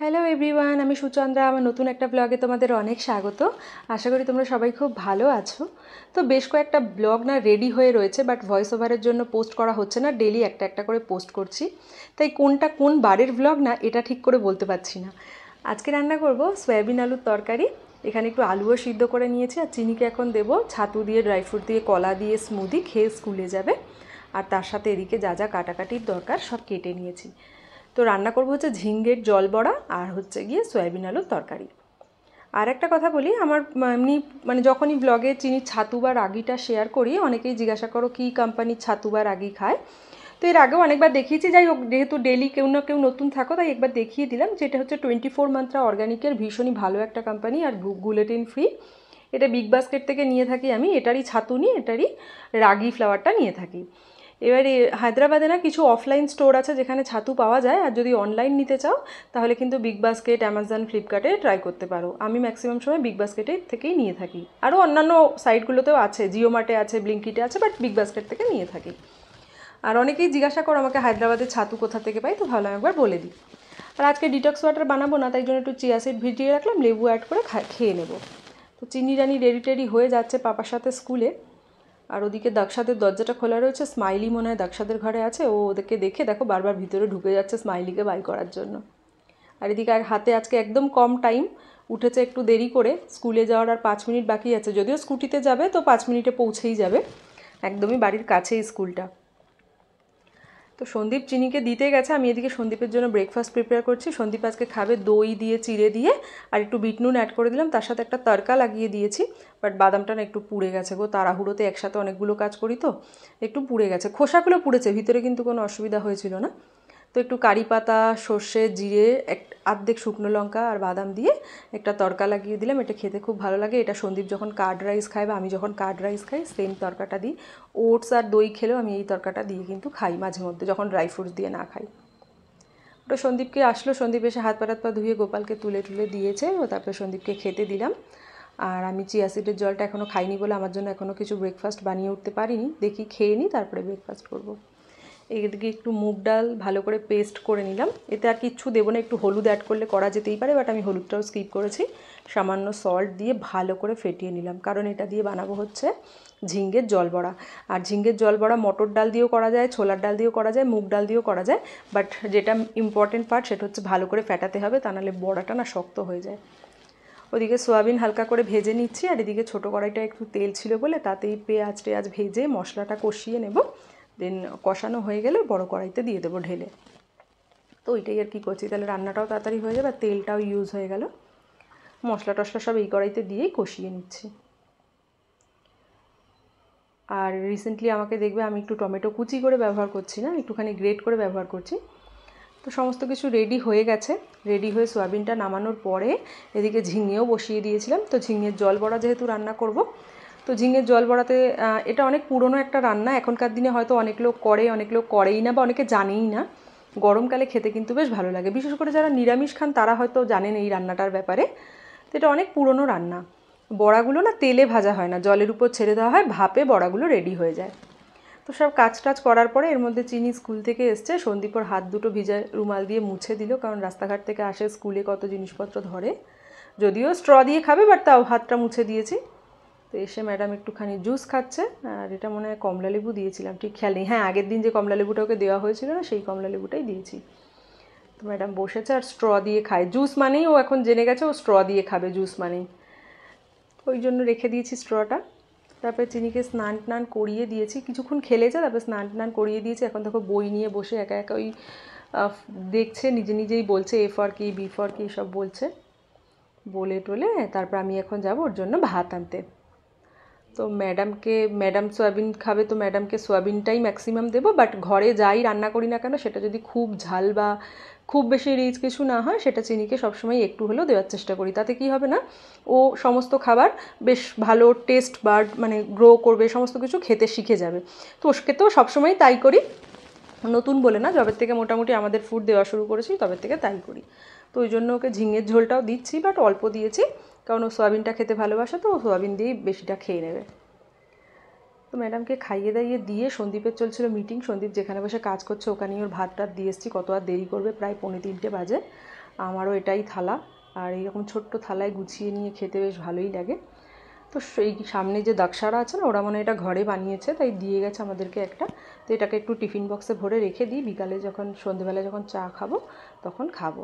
Hello everyone, আমি সুচন্দ্রা। আমার নতুন একটা ব্লগে তোমাদের অনেক স্বাগত। আশা করি তোমরা সবাই খুব ভালো আছো। তো বেশ কয়েকটা ব্লগ না রেডি হয়ে রয়েছে, বাট ভয়েস ওভারের জন্য পোস্ট করা হচ্ছে না। ডেলি একটা একটা করে পোস্ট করছি, তাই কোনটা কোন বারের ব্লগ না এটা ঠিক করে বলতে পারছি না। আজকে রান্না করব সয়াবিন আলুর তরকারি। এখানে একটু আলুও সিদ্ধ করে নিয়েছি, আর চিনিকে এখন দেবো ছাতু দিয়ে, ড্রাই ফ্রুট দিয়ে, কলা দিয়ে স্মুদি খেয়ে স্কুলে যাবে। আর তার সাথে এদিকে যা যা কাটাকাটির দরকার সব কেটে নিয়েছি। তো রান্না করবো হচ্ছে ঝিঙ্গের জল বড়া আর হচ্ছে গিয়ে সয়াবিন আলুর তরকারি। আর একটা কথা বলি, আমার এমনি মানে যখনই ব্লগে চিনির ছাতু বা রাগিটা শেয়ার করি, অনেকেই জিজ্ঞাসা করো কী কোম্পানির ছাতু বা রাগি খায়। তো এর আগেও অনেকবার দেখিয়েছি, যাই হোক যেহেতু ডেলি কেউ না কেউ নতুন থাকো তাই একবার দেখিয়ে দিলাম। যেটা হচ্ছে 24 মান্ত্রা অর্গানিকের, ভীষণই ভালো একটা কোম্পানি আর গ্লুটেন ফ্রি। এটা বিগ বাস্কেট থেকে নিয়ে থাকি আমি। এটারই ছাতু নিই, এটারই রাগি ফ্লাওয়ারটা নিয়ে থাকি। এবারে হায়দ্রাবাদে না কিছু অফলাইন স্টোর আছে যেখানে ছাতু পাওয়া যায়, আর যদি অনলাইন নিতে চাও তাহলে কিন্তু বিগ বাস্কেট, অ্যামাজন, ফ্লিপকার্টে ট্রাই করতে পারো। আমি ম্যাক্সিমাম সময় বিগ বাস্কেটের থেকেই নিয়ে থাকি। আরও অন্যান্য সাইটগুলোতেও আছে, জিও মার্টে আছে, ব্লিঙ্কিটে আছে, বাট বিগ বাস্কেট থেকে নিয়ে থাকি। আর অনেকেই জিজ্ঞাসা করো আমাকে হায়দ্রাবাদের ছাতু কোথা থেকে পাই, তো ভালো একবার বলে দিই। আর আজকে ডিটক্স ওয়াটার বানাবো না, তাই জন্য একটু চিয়া সিড ভিজিয়ে রাখলাম, লেবু অ্যাড করে খেয়ে নেবো। তো চিনি রানি রেডি টেডি হয়ে যাচ্ছে পাপার সাথে স্কুলে। আর ওদিকে দাকসাদের দরজাটা খোলা রয়েছে, স্মাইলি মনে হয় দাকসাদের ঘরে আছে। ও ওদেরকে দেখে দেখো বারবার ভিতরে ঢুকে যাচ্ছে স্মাইলিকে বাই করার জন্য। আর এদিকে আর হাতে আজকে একদম কম টাইম, উঠেছে একটু দেরি করে। স্কুলে যাওয়ার আর 5 মিনিট বাকি আছে, যদিও স্কুটিতে যাবে তো 5 মিনিটে পৌঁছেই যাবে, একদমই বাড়ির কাছেই স্কুলটা। তো সন্দীপ চিনিকে দিতে গেছে, আমি এদিকে সন্দীপের জন্য ব্রেকফাস্ট প্রিপেয়ার করছি। সন্দীপ আজকে খাবে দই দিয়ে, চিড়ে দিয়ে, আর একটু বিট নুন অ্যাড করে দিলাম, তার সাথে একটা তড়কা লাগিয়ে দিয়েছি। বাট বাদামটা না একটু পুড়ে গেছে গো, তাড়াহুড়োতে একসাথে অনেকগুলো কাজ করি তো একটু পুড়ে গেছে। খোসাগুলো পুড়েছে, ভিতরে কিন্তু কোনো অসুবিধা হয়েছিল না। তো একটু কারি পাতা, সর্ষে, জিরে, আর্ধেক শুকনো লঙ্কা আর বাদাম দিয়ে একটা তড়কা লাগিয়ে দিলাম। এটা খেতে খুব ভালো লাগে। এটা সন্দীপ যখন কার্ড রাইস খায় বা আমি যখন কার্ড রাইস খাই সেম তড়কাটা দিই। ওটস আর দই খেলেও আমি এই তড়কাটা দিয়ে কিন্তু খাই মাঝে মধ্যে, যখন ড্রাই ফ্রুটস দিয়ে না খাই। ওটা সন্দীপকে আসলো, সন্দীপ এসে হাত পা ধুয়ে গোপালকে তুলে তুলে দিয়েছে, ও তারপরে সন্দীপকে খেতে দিলাম। আর আমি চিয়া সিডের জলটা এখনও খাইনি বলে আমার জন্য এখনও কিছু ব্রেকফাস্ট বানিয়ে উঠতে পারিনি। দেখি খেয়ে নিই, তারপরে ব্রেকফাস্ট করবো। এদিকে একটু মুগ ডাল ভালো করে পেস্ট করে নিলাম। এতে আর কিচ্ছু দেবো না, একটু হলুদ অ্যাড করলে করা যেতেই পারে, বাট আমি হলুদটাও স্কিপ করেছি। সামান্য সল্ট দিয়ে ভালো করে ফেটিয়ে নিলাম, কারণ এটা দিয়ে বানাবো হচ্ছে ঝিঙ্গের জল বড়া। আর ঝিঙ্গের জল বড়া মটর ডাল দিয়েও করা যায়, ছোলার ডাল দিয়েও করা যায়, মুগ ডাল দিয়েও করা যায়। বাট যেটা ইম্পর্টেন্ট পার্ট সেটা হচ্ছে ভালো করে ফেটাতে হবে, তা নাহলে বড়াটা না শক্ত হয়ে যায়। ওদিকে সোয়াবিন হালকা করে ভেজে নিচ্ছি, আর এদিকে ছোটো কড়াইটা একটু তেল ছিল বলে তাতেই পেঁয়াজ টেয়াজ ভেজে মশলাটা কষিয়ে নেব। দেন কষানো হয়ে গেলে বড় কড়াইতে দিয়ে দেবো ঢেলে। তো ওইটাই আর কি করছি, তাহলে রান্নাটাও তাড়াতাড়ি হয়ে যাবে আর তেলটাও ইউজ হয়ে গেল। মশলা টশলা সব এই কড়াইতে দিয়েই কষিয়ে নিচ্ছি। আর রিসেন্টলি আমাকে দেখবে আমি একটু টমেটো কুচি করে ব্যবহার করছি না, একটুখানি গ্রেট করে ব্যবহার করছি। তো সমস্ত কিছু রেডি হয়ে গেছে। রেডি হয়ে সোয়াবিনটা নামানোর পরে এদিকে ঝিঙেও বসিয়ে দিয়েছিলাম। তো ঝিঙের জল বড়া যেহেতু রান্না করব, তো ঝিঙের জল বড়াতে এটা অনেক পুরনো একটা রান্না। এখনকার দিনে হয়তো অনেক লোক করে, অনেক লোক করেই না বা অনেকে জানেই না। গরমকালে খেতে কিন্তু বেশ ভালো লাগে, বিশেষ করে যারা নিরামিষ খান তারা হয়তো জানেন এই রান্নাটার ব্যাপারে। তো এটা অনেক পুরনো রান্না। বড়াগুলো না তেলে ভাজা হয় না, জলের উপর ছেড়ে দেওয়া হয়, ভাপে বড়াগুলো রেডি হয়ে যায়। তো সব কাজ টাজ করার পরে এর মধ্যে চিনি স্কুল থেকে এসছে, সন্দীপর হাত দুটো ভিজা রুমাল দিয়ে মুছে দিল, কারণ রাস্তাঘাট থেকে আসে, স্কুলে কত জিনিসপত্র ধরে। যদিও স্ট্র দিয়ে খাবে, বাট তাও হাতটা মুছে দিয়েছি। তো এসে ম্যাডাম একটুখানি জুস খাচ্ছে, আর এটা মনে হয় কমলা লেবু দিয়েছিলাম, ঠিক খেয়াল নেই। হ্যাঁ, আগের দিন যে কমলা লেবুটা ওকে দেওয়া হয়েছিল না, সেই কমলা লেবুটাই দিয়েছি। তো ম্যাডাম বসেছে আর স্ট্র দিয়ে খায়। জুস মানেই ও এখন জেনে গেছে ও স্ট্র দিয়ে খাবে, জুস মানেই। ওই জন্য রেখে দিয়েছি স্ট্রটা। তারপরে চিনিকে স্নান টান করিয়ে দিয়েছি, কিছুক্ষণ খেলেছে, তারপরে স্নান টান করিয়ে দিয়েছি। এখন দেখো বই নিয়ে বসে একা একা ওই দেখছে, নিজে নিজেই বলছে এ ফর কি, বি ফর কি সব বলছে। বলে টোলে তারপর আমি এখন যাব ওর জন্য ভাত আনতে। তো ম্যাডাম সোয়াবিন খাবে, তো ম্যাডামকে সোয়াবিনটাই ম্যাক্সিমাম দেবো। বাট ঘরে যাই রান্না করি না কেন, সেটা যদি খুব ঝাল বা খুব বেশি রিচ কিছু না হয়, সেটা চিনিকে সবসময় একটু হলেও দেওয়ার চেষ্টা করি। তাতে কি হবে না, ও সমস্ত খাবার বেশ ভালো টেস্ট বার্ড মানে গ্রো করবে, সমস্ত কিছু খেতে শিখে যাবে। তো ওকে তো সবসময়ই তাই করি, নতুন বলে না, যবের থেকে মোটামুটি আমাদের ফুড দেওয়া শুরু করেছি তবে থেকে তাই করি। তো ওই জন্য ওকে ঝিঙের ঝোলটাও দিচ্ছি, বাট অল্প দিয়েছি, কারণ ও সোয়াবিনটা খেতে ভালোবাসে, তো ও সোয়াবিন দিয়েই বেশিটা খেয়ে নেবে। তো ম্যাডামকে খাইয়ে দাইয়ে দিয়ে সন্দীপের চলছিল মিটিং। সন্দীপ যেখানে বসে কাজ করছে ওখানেই ওর ভাত টাত দিয়ে এসেছি, কত আর দেরি করবে, প্রায় 2:45 বাজে। আমারও এটাই থালা, আর এইরকম ছোট্ট থালায় গুছিয়ে নিয়ে খেতে বেশ ভালোই লাগে। তো সেই সামনে যে দাকসারা আছে না, ওরা মানে এটা ঘরে বানিয়েছে, তাই দিয়ে গেছে আমাদেরকে একটা। তো এটাকে একটু টিফিন বক্সে ভরে রেখে দিই, বিকালে যখন সন্ধেবেলায় যখন চা খাবো তখন খাবো।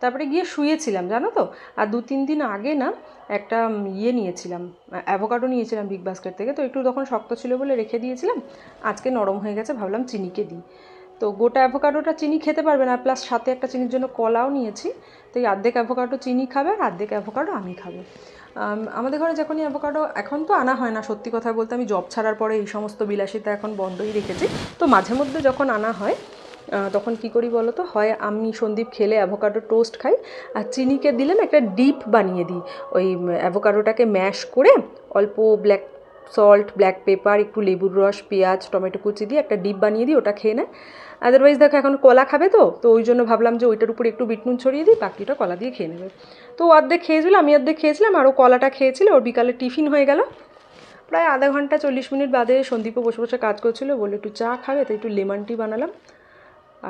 তারপরে গিয়ে শুয়েছিলাম জানো তো। আর 2-3 দিন আগে না একটা ইয়ে নিয়েছিলাম, অ্যাভোকাডো নিয়েছিলাম বিগ বাস্কেট থেকে। তো একটু তখন শক্ত ছিল বলে রেখে দিয়েছিলাম, আজকে নরম হয়ে গেছে, ভাবলাম চিনিকে দিই। তো গোটা অ্যাভোকাডোটা চিনি খেতে পারবে না, প্লাস সাথে একটা চিনির জন্য কলাও নিয়েছি। তো এই অর্ধেক অ্যাভোকাডো চিনি খাবে আর অর্ধেক অ্যাভোকাডো আমি খাবো। আমাদের ঘরে যখনই অ্যাভোকাডো, এখন তো আনা হয় না, সত্যি কথা বলতে আমি জব ছাড়ার পরে এই সমস্ত বিলাসিতা এখন বন্ধই রেখেছি। তো মাঝে মধ্যে যখন আনা হয় তখন কি করি বলো তো, হয় আমি সন্দীপ খেলে অ্যাভোকাডো টোস্ট খাই, আর চিনিকে দিলে না একটা ডিপ বানিয়ে দিই। ওই অ্যাভোকাডোটাকে ম্যাশ করে অল্প ব্ল্যাক সল্ট, ব্ল্যাক পেপার, একটু লেবুর রস, পেঁয়াজ, টমেটো কুচি দিয়ে একটা ডিপ বানিয়ে দিই, ওটা খেয়ে নেয়। আদারওয়াইজ দেখো এখন কলা খাবে, তো ওই জন্য ভাবলাম যে ওইটার উপরে একটু বিট নুন ছড়িয়ে দিই, বাকিটা কলা দিয়ে খেয়ে নেবে। তো ও অর্ধেক খেয়েছিল, আমি অর্ধেক খেয়েছিলাম, আর ও কলাটা খেয়েছিল। ওর বিকালে টিফিন হয়ে গেল। প্রায় আধা ঘন্টা 40 মিনিট বাদে সন্দীপও বসে বসে কাজ করছিল, বলে একটু চা খাবে, তাই একটু লেমন টি বানালাম।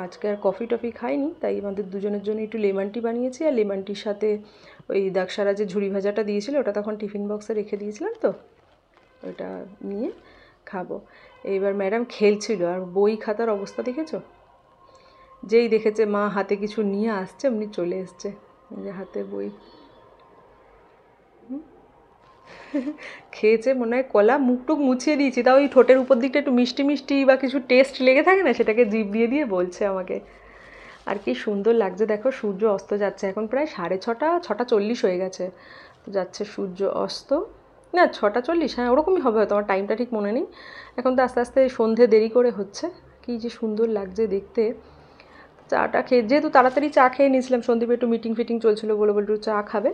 আজকে আর কফি টফি খাইনি, তাই আমাদের দুজনের জন্য একটু লেমন টি বানিয়েছি। আর লেমন টির সাথে ওই দাকসারা যে ঝুড়ি ভাজাটা দিয়েছিল, ওটা তখন টিফিন বক্সে রেখে দিয়েছিলাম, তো ওটা নিয়ে খাবো। এইবার ম্যাডাম খেলছিল, আর বই খাতার অবস্থা দেখেছো? যেই দেখেছে মা হাতে কিছু নিয়ে আসছে এমনি চলে এসছে, যে হাতে বই। খেয়েছে মনে হয় কলা, মুখটুক মুছিয়ে দিয়েছি, তাও ওই ঠোঁটের উপর দিকটা একটু মিষ্টি মিষ্টি বা কিছু টেস্ট লেগে থাকে না, সেটাকে জিভ দিয়ে দিয়ে বলছে আমাকে। আর কি সুন্দর লাগছে দেখো, সূর্য অস্ত যাচ্ছে, এখন প্রায় 6:30, 6:40 হয়ে গেছে। তো যাচ্ছে সূর্য অস্ত, না 6:40, হ্যাঁ ওরকমই হবে হয়তো, আমার টাইমটা ঠিক মনে নেই। এখন তো আস্তে আস্তে সন্ধে দেরি করে হচ্ছে, কি যে সুন্দর লাগছে দেখতে। চাটা খেয়ে, যেহেতু তাড়াতাড়ি চা খেয়ে নিয়েছিলাম, সন্দীপে একটু মিটিং ফিটিং চলছিলো বলে একটু চা খাবে।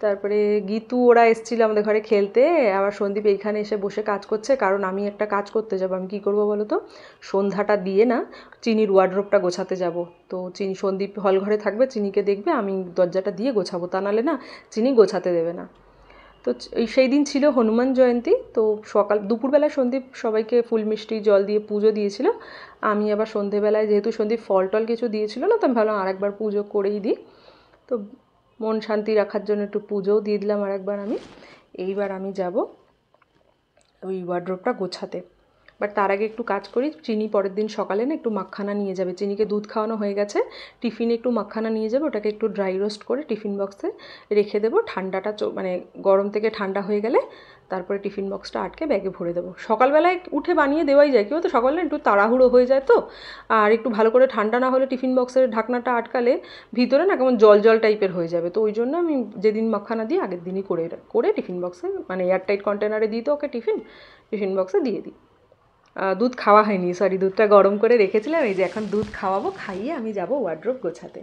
তারপরে গীতু ওরা এসেছিল আমাদের ঘরে খেলতে, আবার সন্দীপ এইখানে এসে বসে কাজ করছে, কারণ আমি একটা কাজ করতে যাবো। আমি কী করবো বলো তো, সন্ধ্যাটা দিয়ে না চিনির ওয়ার্ড্রোবটা গোছাতে যাব। তো সন্দীপ হল ঘরে থাকবে, চিনিকে দেখবে, আমি দরজাটা দিয়ে গোছাবো, তা নাহলে না চিনি গোছাতে দেবে না। তো সেই দিন ছিল হনুমান জয়ন্তী, তো দুপুরবেলায় সন্দীপ সবাইকে ফুল মিষ্টি জল দিয়ে পুজো দিয়েছিল। আমি আবার সন্ধেবেলায়, যেহেতু সন্দীপ ফল টল কিছু দিয়েছিল না, তো আমি ভাবলাম আরেকবার পুজো করেই দিই। তো মন শান্তি রাখার জন্য একটু পুজোও দিয়ে দিলাম আরেকবার আমি। এইবার আমি যাব ওই ওয়ার্ড্রোবটা গোছাতে। বাট তার আগে একটু কাজ করি, চিনি পরের দিন সকালে না একটু মাখানা নিয়ে যাবে, চিনিকে দুধ খাওয়ানো হয়ে গেছে, টিফিনে একটু মাখানা নিয়ে যাবে, ওটাকে একটু ড্রাই রোস্ট করে টিফিন বক্সে রেখে দেবো। ঠান্ডাটা মানে গরম থেকে ঠান্ডা হয়ে গেলে তারপরে টিফিন বক্সটা আটকে ব্যাগে ভরে দেবো। সকালবেলায় উঠে বানিয়ে দেওয়াই যায়, কেউ তো সকালে একটু তাড়াহুড়ো হয়ে যায়, তো আর একটু ভালো করে ঠান্ডা না হলে টিফিন বক্সের ঢাকনাটা আটকালে ভিতরে না কেমন জল জল টাইপের হয়ে যাবে। তো ওই জন্য আমি যেদিন মাখানা দিই আগের দিনই করে টিফিন বক্সে, মানে এয়ারটাইট কন্টেনারে দিই, তো ওকে টিফিন বক্সে দিয়ে দিই। দুধ খাওয়া হয়নি, সরি, দুধটা গরম করে রেখেছিলাম, এই যে এখন দুধ খাওয়াবো, খাইয়ে আমি যাব ওয়ার্ড্রোব গোছাতে।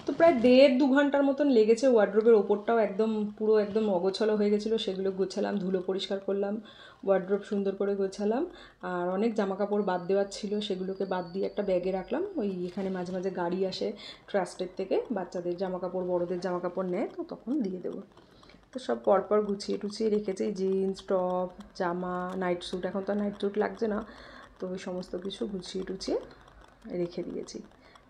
তো প্রায় 1.5-2 ঘন্টার মতন লেগেছে। ওয়ার্ড্রোবের ওপরটাও একদম পুরো একদম অগোছালো হয়ে গেছিলো, সেগুলো গোছালাম, ধুলো পরিষ্কার করলাম, ওয়ার্ড্রোব সুন্দর করে গোছালাম। আর অনেক জামাকাপড় বাদ দেওয়ার ছিল, সেগুলোকে বাদ দিয়ে একটা ব্যাগে রাখলাম। ওই এখানে মাঝে মাঝে গাড়ি আসে ট্রাস্টের থেকে, বাচ্চাদের জামাকাপড় বড়দের জামাকাপড় নেয়, তো তখন দিয়ে দেবো। তো সব পরপর গুছিয়ে টুছিয়ে রেখেছি, জিন্স, টপ, জামা, নাইট স্যুট, এখন তো আর নাইট স্যুট লাগছে না, তো ওই সমস্ত কিছু গুছিয়ে টুছিয়ে রেখে দিয়েছি।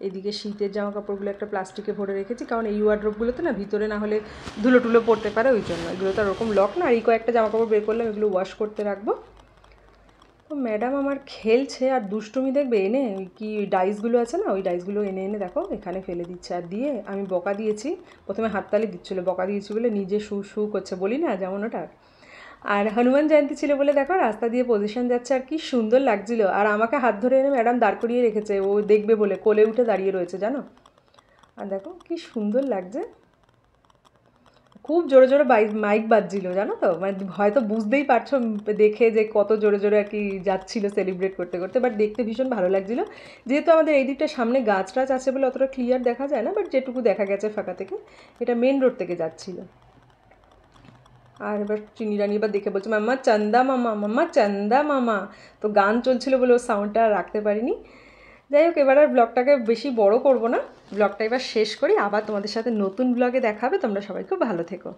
এদিকে শীতের জামা কাপড়গুলো একটা প্লাস্টিকে ভরে রেখেছি, কারণ এই ওয়ার্ড্রোবগুলোতে না ভিতরে না হলে ধুলো টুলো পড়তে পারে, ওই জন্য এগুলো তো ওরকম লক না। আর এই কয়েকটা জামা কাপড় বের করলাম, এগুলো ওয়াশ করতে রাখবো। তো ম্যাডাম আমার খেলছে, আর দুষ্টুমি দেখবে, এনে ওই কি ডাইসগুলো আছে না, ওই ডাইসগুলো এনে এনে দেখো এখানে ফেলে দিচ্ছে। আর দিয়ে আমি বকা দিয়েছি, প্রথমে হাততালি দিচ্ছিলো, বকা দিয়েছি বলে নিজে শু শু করছে, বলি না যেমন ওটা। আর হনুমান জয়ন্তী ছিল বলে দেখো রাস্তা দিয়ে পজিশন যাচ্ছে, আর কি সুন্দর লাগছিল। আর আমাকে হাত ধরে এনে ম্যাডাম দাঁড় করিয়ে রেখেছে, ও দেখবে বলে কোলে উঠে দাঁড়িয়ে রয়েছে জানো। আর দেখো কি সুন্দর লাগছে, খুব জোরে জোরে মাইক বাজছিল জানো তো, মানে হয়তো বুঝতেই পারছো দেখে যে কত জোরে জোরে আর কি যাচ্ছিলো সেলিব্রেট করতে করতে, বাট দেখতে ভীষণ ভালো লাগছিল। যেহেতু আমাদের এই দিকটা সামনে গাছ টাছ আছে বলে অতটা ক্লিয়ার দেখা যায় না, বাট যেটুকু দেখা গেছে ফাঁকা থেকে, এটা মেন রোড থেকে যাচ্ছিলো। আর এবার চিনি রানী এবার দেখে বলছে মাম্মা চান্দা মামা, মাম্মা চান্দা মামা। তো গান চলছিল বলে ও সাউন্ডটা রাখতে পারিনি। যাই হোক, এবার আর ব্লগটাকে বেশি বড় করব না, ব্লগটা এবার শেষ করি, আবার তোমাদের সাথে নতুন ব্লগে দেখা হবে। তোমরা সবাই খুব ভালো থেকো।